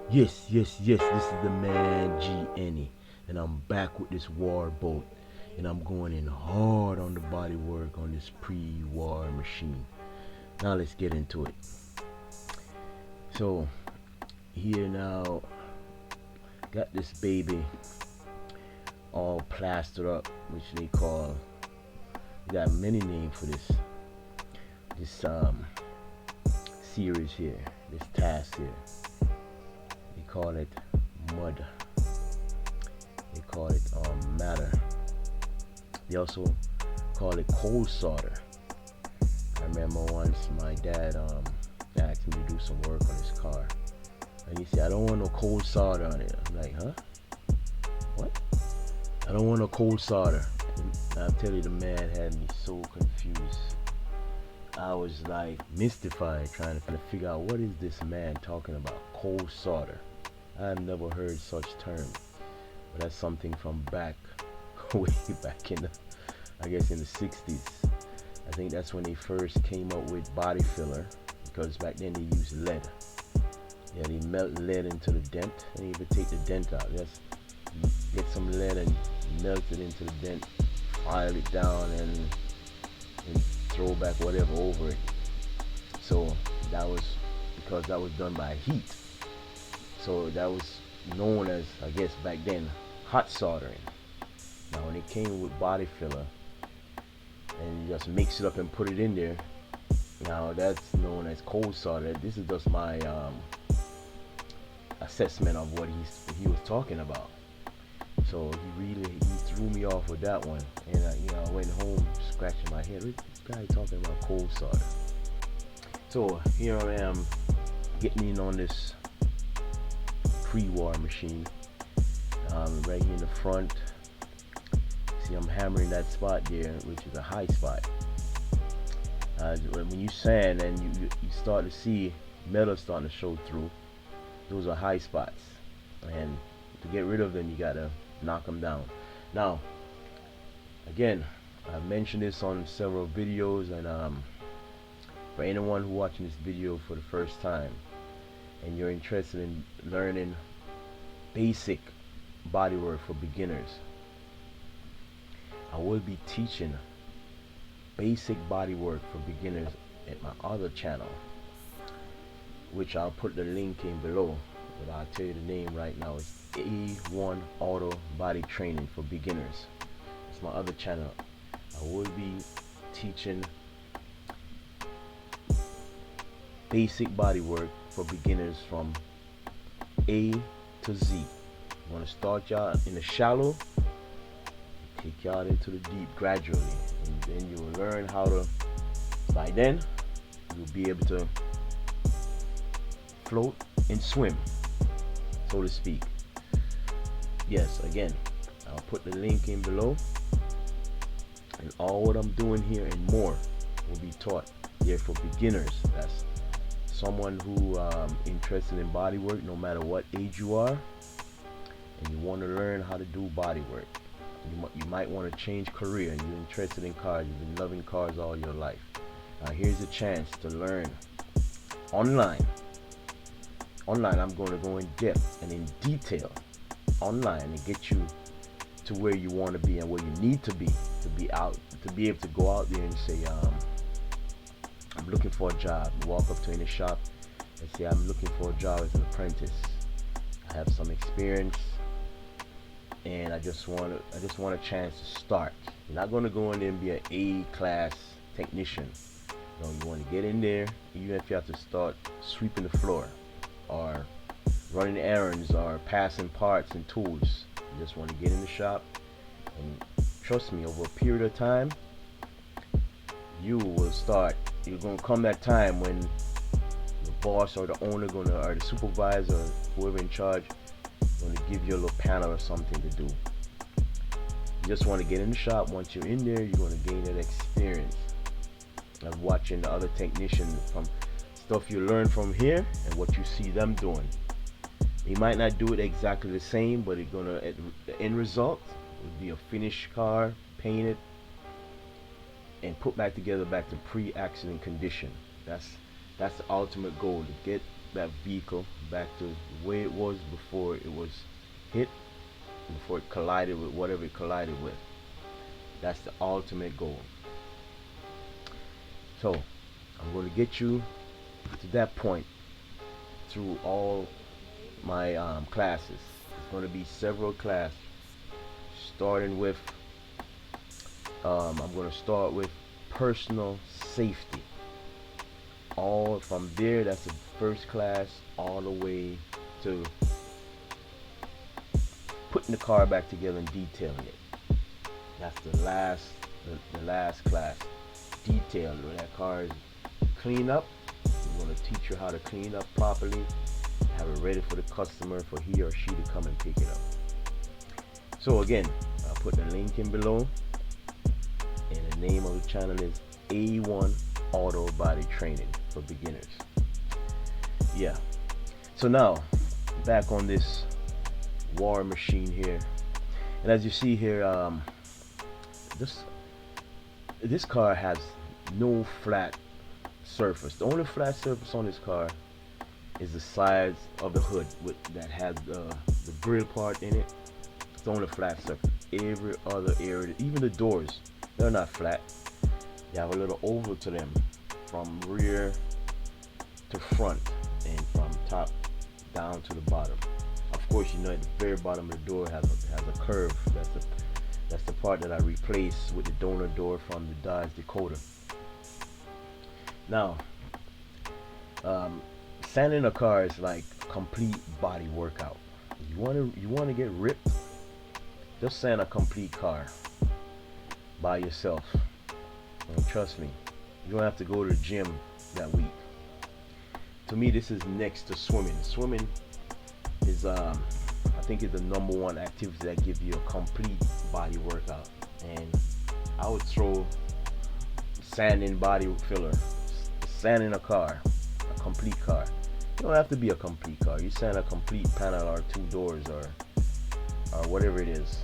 Yes, yes, yes, this is the man G and I'm back with this war boat, and I'm going in hard on the body work on this pre-war machine. Now let's get into it. So here now, got this baby all plastered up, which they call. We got many names for this series here, this task here. They call it mud. They call it matter. They also call it cold solder. I remember once my dad asked me to do some work on his car, and he said, "I don't want no cold solder on it." I'm like, "Huh? What? I don't want no cold solder." And I tell you, the man had me so confused. I was like mystified, trying to figure out what is this man talking about. Cold solder. I've never heard such term, but that's something from back, way back in the, I guess in the 60s. I think that's when they first came up with body filler, because back then they used lead. Yeah, they melt lead into the dent, and even take the dent out. Just get some lead and melt it into the dent, file it down, and throw back whatever over it. So that was because that was done by heat. So that was known as, I guess back then, hot soldering. Now when it came with body filler, and you just mix it up and put it in there, now that's known as cold solder. This is just my assessment of what he was talking about. So he threw me off with that one, and I went home scratching my head. This guy talking about cold solder. So here I am getting in on this pre-war machine. Right here in the front, see I'm hammering that spot there, which is a high spot. When you sand and you start to see metal starting to show through, those are high spots, and to get rid of them you gotta knock them down. Now again, I've mentioned this on several videos, and for anyone who watching this video for the first time and you're interested in learning basic bodywork for beginners, I will be teaching basic bodywork for beginners at my other channel, which I'll put the link in below, but I'll tell you the name right now. It's A1 Auto Body Training for Beginners. It's my other channel. I will be teaching basic bodywork for beginners from A to Z. I'm going to start y'all in the shallow, take y'all into the deep gradually, and then you will learn how to, by then you'll be able to float and swim, so to speak. Yes, again, I'll put the link in below, and all what I'm doing here and more will be taught here for beginners. That's someone who interested in body work, no matter what age you are, and you want to learn how to do body work. You might want to change career, and you're interested in cars, you've been loving cars all your life. Now here's a chance to learn online. I'm going to go in depth and in detail online and get you to where you want to be and where you need to be able to go out there and say, I'm looking for a job. You walk up to any shop and say, I'm looking for a job as an apprentice. I have some experience, and I just want a chance to start. You're not going to go in there and be an A-class technician. No, you want to get in there, even if you have to start sweeping the floor or running errands or passing parts and tools. You just want to get in the shop, and trust me, over a period of time, you're going to come that time when the boss or the owner or the supervisor or whoever in charge going to give you a little panel or something to do. You just want to get in the shop. Once you're in there, you're going to gain that experience of watching the other technicians, from stuff you learn from here and what you see them doing. You might not do it exactly the same, but the end result would be a finished car, painted and put back together back to pre-accident condition. That's the ultimate goal, to get that vehicle back to the way it was before it was hit, before it collided with whatever it collided with. That's the ultimate goal. So I'm going to get you to that point through all my classes. It's going to be several classes, starting with I'm going to start with personal safety. All from there, that's the first class, all the way to putting the car back together and detailing it. That's the last class. Detail, when that car is cleaned up, we're going to teach you how to clean up properly, have it ready for the customer for he or she to come and pick it up. So again, I'll put the link in below, and the name of the channel is A1 Auto Body Training for Beginners. Yeah. So now back on this war machine here, and as you see here, this car has no flat surface. The only flat surface on this car is the sides of the hood that has the grill part in it. It's the only flat surface. Every other area, even the doors, they're not flat. They have a little oval to them from rear to front and from top down to the bottom. Of course, you know at the very bottom of the door has a curve. That's the part that I replaced with the donor door from the Dodge Dakota. Now, sanding a car is like a complete body workout. You want to get ripped? Just sand a complete car by yourself. And trust me, you don't have to go to the gym that week. To me, this is next to swimming. Swimming is I think it's the #1 activity that gives you a complete body workout. And I would throw sanding body filler, sanding a car, a complete car. You don't have to be a complete car. You sand a complete panel or 2 doors or whatever it is.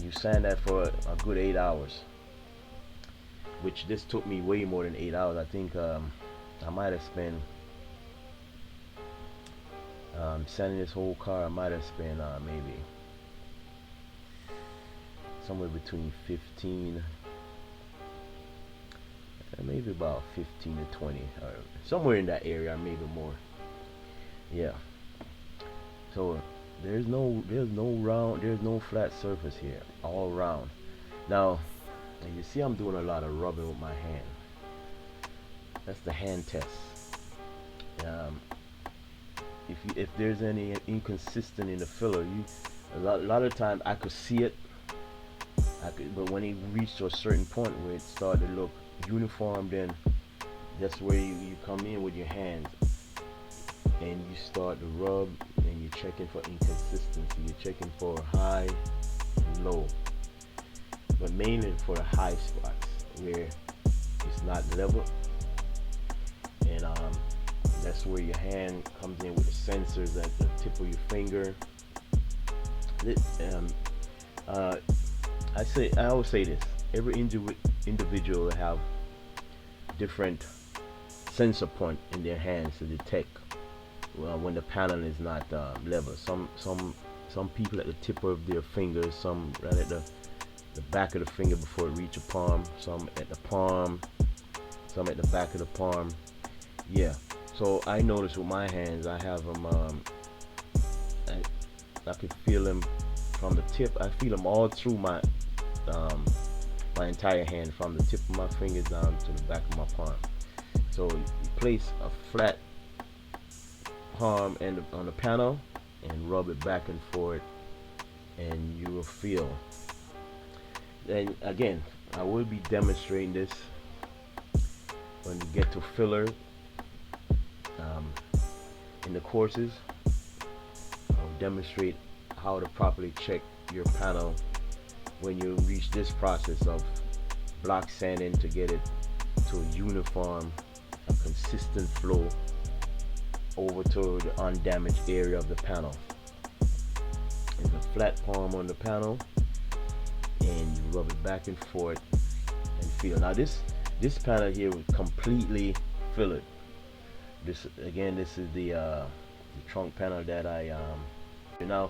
You sand that for a good 8 hours, which this took me way more than 8 hours. I think I might have spent sanding this whole car. I might have spent maybe somewhere between 15, maybe about 15 to 20, or somewhere in that area, or maybe more. Yeah. So there's no flat surface here, all round. Now, you see I'm doing a lot of rubbing with my hand. That's the hand test. If there's any inconsistent in the filler, a lot of time I could see it. But when it reached to a certain point where it started to look uniform, then that's where you come in with your hands and you start to rub, and you're checking for inconsistency. You're checking for high and low, but mainly for the high spots where it's not level. And that's where your hand comes in with the sensors at the tip of your finger. I always say this: every individual will have different sensor point in their hands to detect when the panel is not level. Some people at the tip of their fingers, some right at the back of the finger before it reaches the palm, some at the palm, some at the back of the palm. Yeah. So I notice with my hands, I have them. I can feel them from the tip. I feel them all through my entire hand, from the tip of my fingers down to the back of my palm. So you place a flat palm on the panel and rub it back and forth, and you will feel. And again, I will be demonstrating this when you get to filler in the courses. I'll demonstrate how to properly check your panel when you reach this process of block sanding to get it to a uniform, a consistent flow over to the undamaged area of the panel. There's a flat palm on the panel, and you rub it back and forth and feel. Now this panel here was completely fillered. This again, this is the trunk panel that I now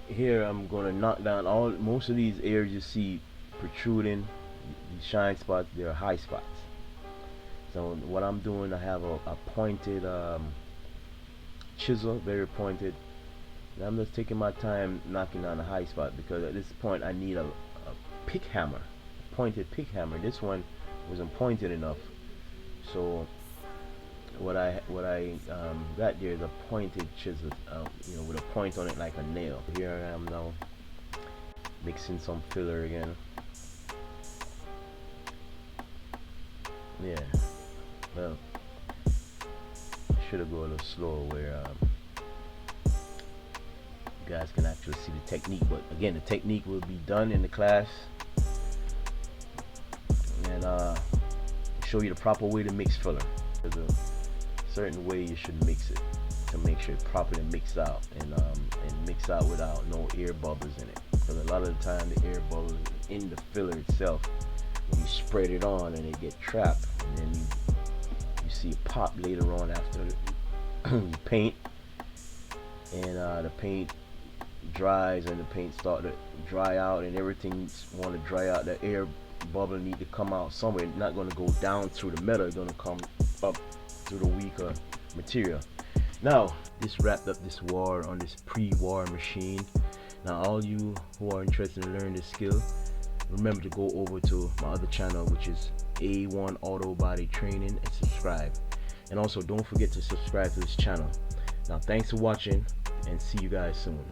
here I'm gonna knock down most of these areas you see protruding, these shine spots. They're high spots. So what I'm doing, I have a pointed chisel, very pointed, and I'm just taking my time knocking down the high spot, because at this point I need a pick hammer, a pointed pick hammer. This one wasn't pointed enough, so what I got there is a pointed chisel, with a point on it like a nail. Here I am now mixing some filler again. Yeah, well, should have go a little slower where you guys can actually see the technique. But again, the technique will be done in the class, and show you the proper way to mix filler. There's a certain way you should mix it to make sure it properly mixed out, and mix out without no air bubbles in it. Because a lot of the time the air bubbles in the filler itself, when you spread it on, and they get trapped, and then you see it pop later on after you paint, and the paint dries and the paint start to dry out, and everything want to dry out. The air bubble need to come out somewhere. It's not going to go down through the metal, it's going to come up through the weaker material. Now this wrapped up this war on this pre-war machine. Now all you who are interested in learning this skill, remember to go over to my other channel, which is A1 Auto Body Training, and subscribe. And also don't forget to subscribe to this channel. Now thanks for watching, and see you guys soon.